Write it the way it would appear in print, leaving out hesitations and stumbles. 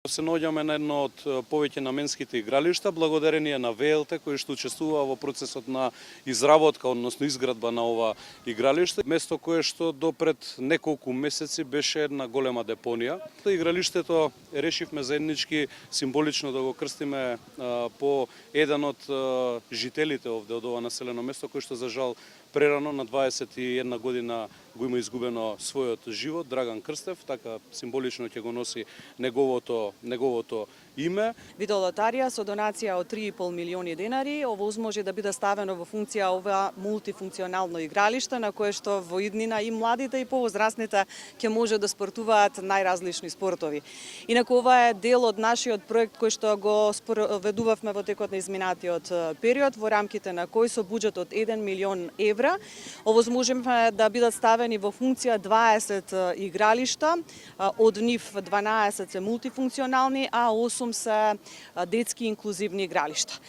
Се наоѓаме на едно од повеќе наменските игралишта, благодарение на ВЛТ кој што учествува во процесот на изработка, односно изградба на ова игралиште, место кое што до пред неколку месеци беше една голема депонија. Игралиштето решивме заеднички символично да го крстиме по еден од жителите овде од ова населено место кој што за жал прерано на 21 година го има изгубено својот живот, Драган Крстев, така символично ќе го носи неговото име. Видеолотарија со донација од 3,5 милиони денари овозможи да биде ставено во функција ова мултифункционално игралиште на кое што во иднина и младите и повозрастните ќе може да спортуваат најразлични спортови. Инаку ова е дел од нашиот проект кој што го спроведувавме во текот на изминатиот период, во рамките на кој со буџет од 1 милион евра овозможиме да бидат ставени во функција 20 игралишта, од нив 12 се мултифункционални, а 8 се детски инклузивни игралишта.